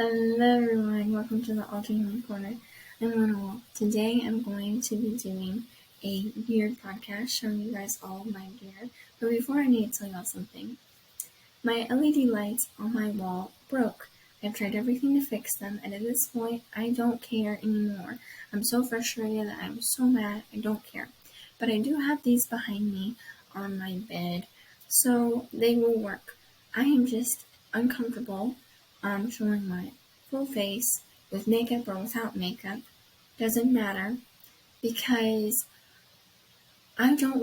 Hello everyone, welcome to the Alter Human Corner. I'm Winnow. Today I'm going to be doing a gear podcast showing you guys all of my gear. But before I need to tell y'all something. My LED lights on my wall broke. I've tried everything to fix them, and at this point I don't care anymore. I'm so frustrated that I'm so mad, I don't care. But I do have these behind me on my bed, so they will work. I am just uncomfortable showing my full face with makeup or without makeup. Doesn't matter because I don't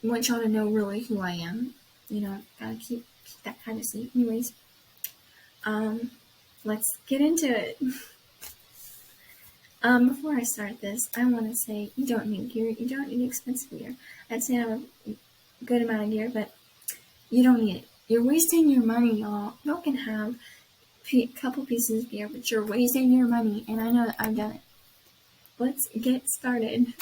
want y'all to know really who I am. Gotta keep that privacy. Anyways, let's get into it. Before I start this, I want to say you don't need gear. You don't need expensive gear. I'd say I have a good amount of gear, but you don't need it. You're wasting your money, y'all. Y'all can have a couple pieces of gear, but you're wasting your money, and I know that I've done it. Let's get started.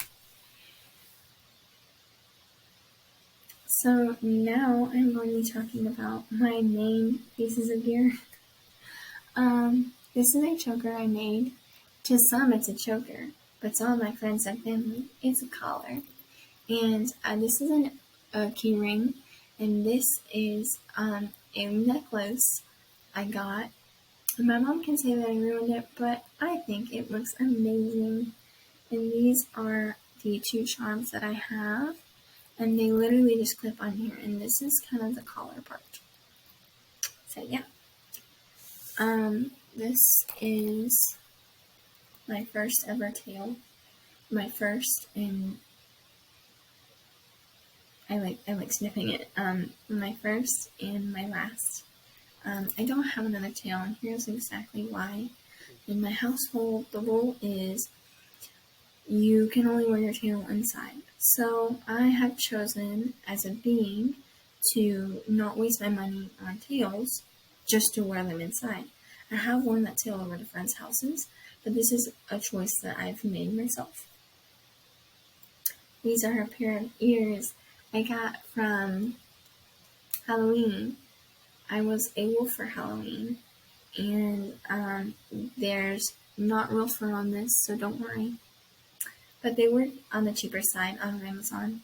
So now I'm going to be talking about my main pieces of gear. This is a choker I made. To some, it's a choker, but to all my friends and family, it's a collar. And this is a key ring, and this is a necklace I got. My mom can say that I ruined it, but I think it looks amazing. And these are the two charms that I have, and they literally just clip on here, and this is kind of the collar part. So yeah. This is my first ever tail. My first, and I like sniffing it. My first and my last. I don't have another tail, and here's exactly why. In my household, the rule is you can only wear your tail inside. So I have chosen as a being to not waste my money on tails just to wear them inside. I have worn that tail over to friends' houses, but this is a choice that I've made myself. These are a pair of ears I got from Halloween. I was a wolf for Halloween, and there's not real fur on this, so don't worry. But they were on the cheaper side on Amazon.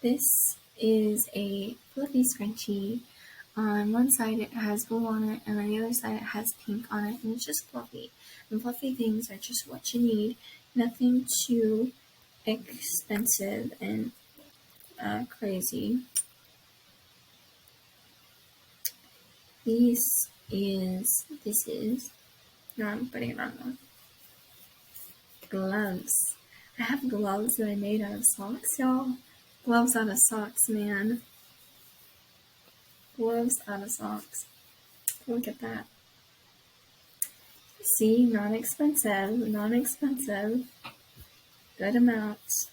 This is a fluffy scrunchie. On one side it has blue on it, and on the other side it has pink on it, and it's just fluffy. And fluffy things are just what you need. Nothing too expensive and crazy. This is, no, I'm putting it wrong. Gloves. I have gloves that I made out of socks, y'all. Gloves out of socks, man. Gloves out of socks. Look at that. See, not expensive. Good amounts.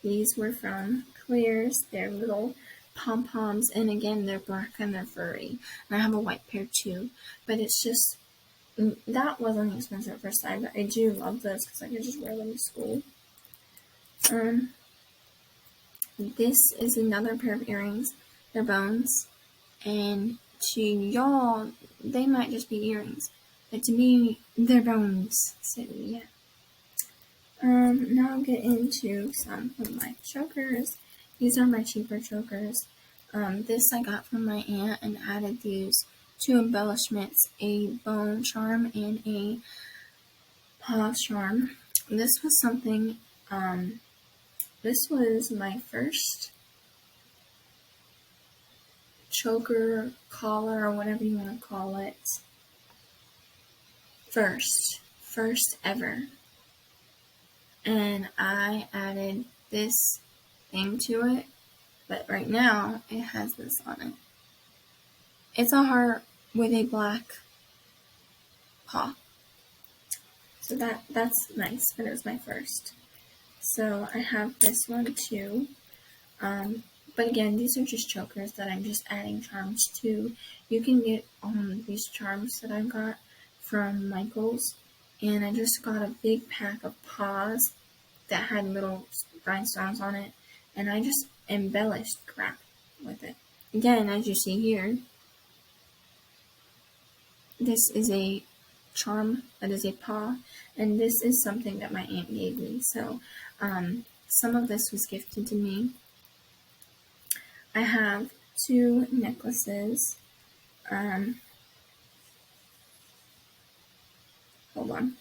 These were from Claire's. They're little pom-poms, and again, they're black and they're furry. And I have a white pair too, but it's just, that wasn't expensive at first time, but I do love those because I can just wear them to school. This is another pair of earrings. They're bones, and to y'all, they might just be earrings, but to me, they're bones. So yeah. Now I'll get into some of my chokers. These are my cheaper chokers. This I got from my aunt and added these two embellishments, a bone charm and a paw charm. This was something, this was my first choker, collar, or whatever you want to call it. First ever. And I added this thing to it, but right now it has this on it. It's a heart with a black paw. So that's nice, but it was my first. So I have this one too. But again, these are just chokers that I'm just adding charms to. You can get these charms that I got from Michael's, and I just got a big pack of paws that had little rhinestones on it, and I just embellished crap with it. again, as you see here, this is a charm, that is a paw, and this is something that my aunt gave me. So some of this was gifted to me. I have 2 necklaces. Hold on.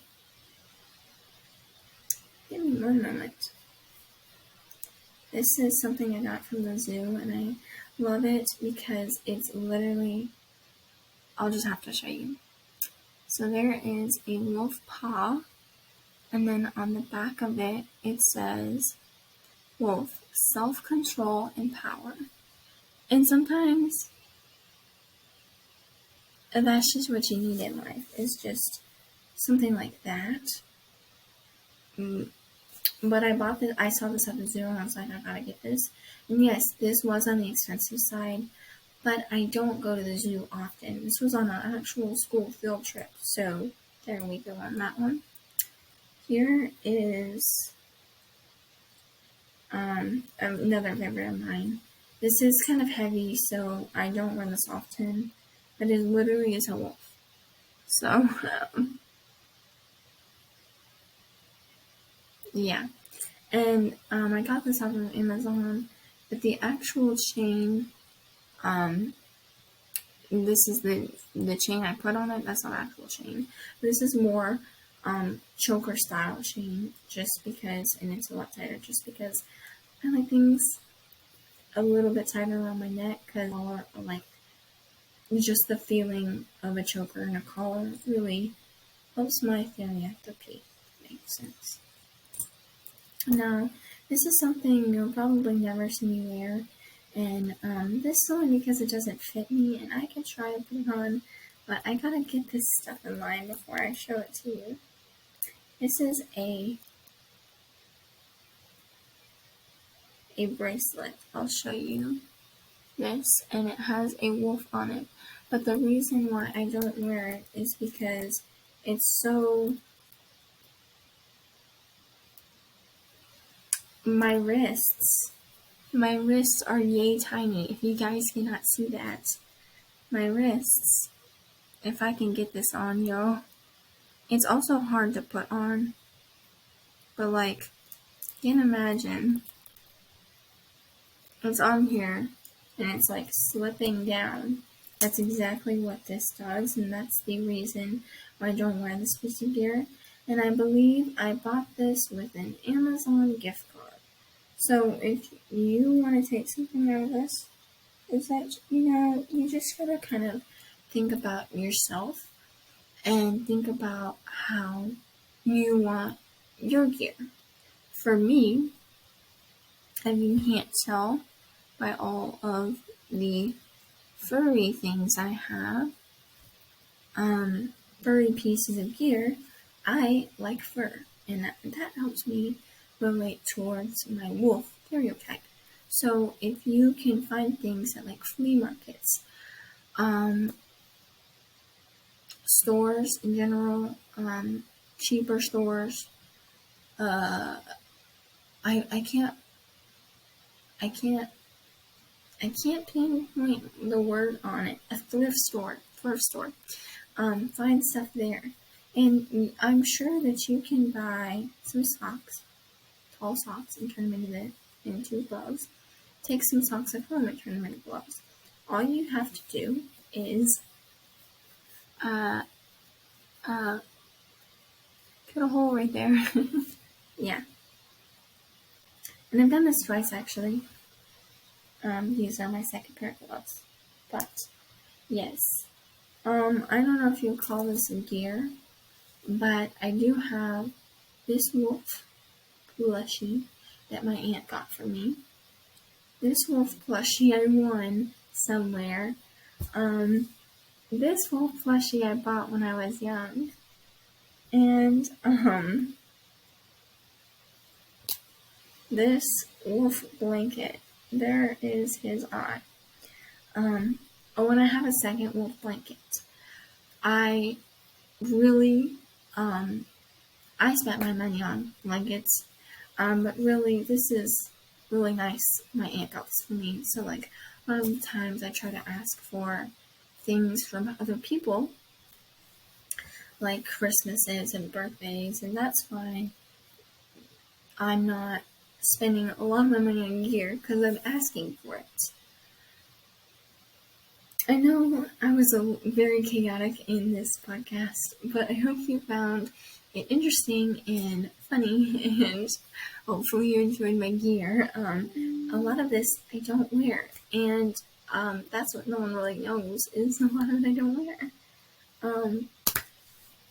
Give me 1 moment. This is something I got from the zoo, and I love it because it's literally, I'll just have to show you. So there is a wolf paw, and then on the back of it, it says, wolf, self-control and power. And sometimes that's just what you need in life, is just something like that. But I bought this, I saw this at the zoo, and I was like, I gotta get this. And yes, this was on the expensive side, but I don't go to the zoo often. This was on an actual school field trip, so there we go on that one. Here is another favorite of mine. This is kind of heavy, so I don't wear this often, but it literally is a wolf. So, yeah. And I got this off of Amazon, but the actual chain, this is the chain I put on it. That's not actual chain. This is more choker style chain, just because, and it's a lot tighter, just because I like things a little bit tighter around my neck, because like just the feeling of a choker and a collar really helps my theory after pee. Makes sense. Now, this is something you'll probably never see me wear, and this is only because it doesn't fit me, and I can try to put it on, but I gotta get this stuff in line before I show it to you. This is a bracelet. I'll show you this, and it has a wolf on it, but the reason why I don't wear it is because it's so... My wrists are yay tiny. If you guys cannot see that, my wrists, if I can get this on, y'all, it's also hard to put on, but like, you can imagine, it's on here, and it's like slipping down. That's exactly what this does, and that's the reason why I don't wear this piece of gear. And I believe I bought this with an Amazon gift card. So if you want to take something out of this, is that, you just gotta kind of think about yourself and think about how you want your gear. For me, if you can't tell by all of the furry things I have, furry pieces of gear, I like fur, and that helps me relate towards my wolf stereotype. So if you can find things at like flea markets, stores in general, cheaper stores, I can't pinpoint the word on it. A thrift store, find stuff there, and I'm sure that you can buy some socks, tall socks, and turn them into gloves. Take some socks at home and turn them into gloves. All you have to do is put a hole right there. Yeah. And I've done this twice actually. These are my second pair of gloves. But yes. I don't know if you'll call this a gear, but I do have this wolf plushie that my aunt got for me. This wolf plushie I won somewhere. This wolf plushie I bought when I was young. And, this wolf blanket, there is his eye. When I have a second wolf blanket, I really, I spent my money on blankets, but really, this is really nice. My aunt got this for me, so like, a lot of the times I try to ask for things from other people, like Christmases and birthdays, and that's why I'm not spending a lot of my money on gear, because I'm asking for it. I know I was very chaotic in this podcast, but I hope you found it interesting and funny, and hopefully you enjoyed my gear. A lot of this I don't wear, and that's what no one really knows, is a lot of it I don't wear.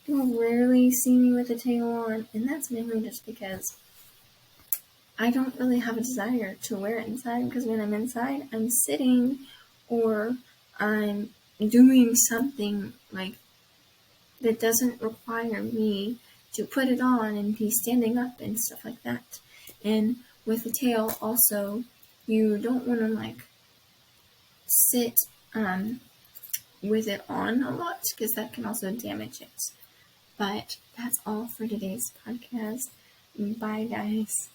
You'll rarely see me with a tail on, and that's mainly just because I don't really have a desire to wear it inside, because when I'm inside, I'm sitting or I'm doing something like that doesn't require me to put it on and be standing up and stuff like that. And with the tail also, you don't want to like sit with it on a lot, because that can also damage it. But that's all for today's podcast. Bye, guys.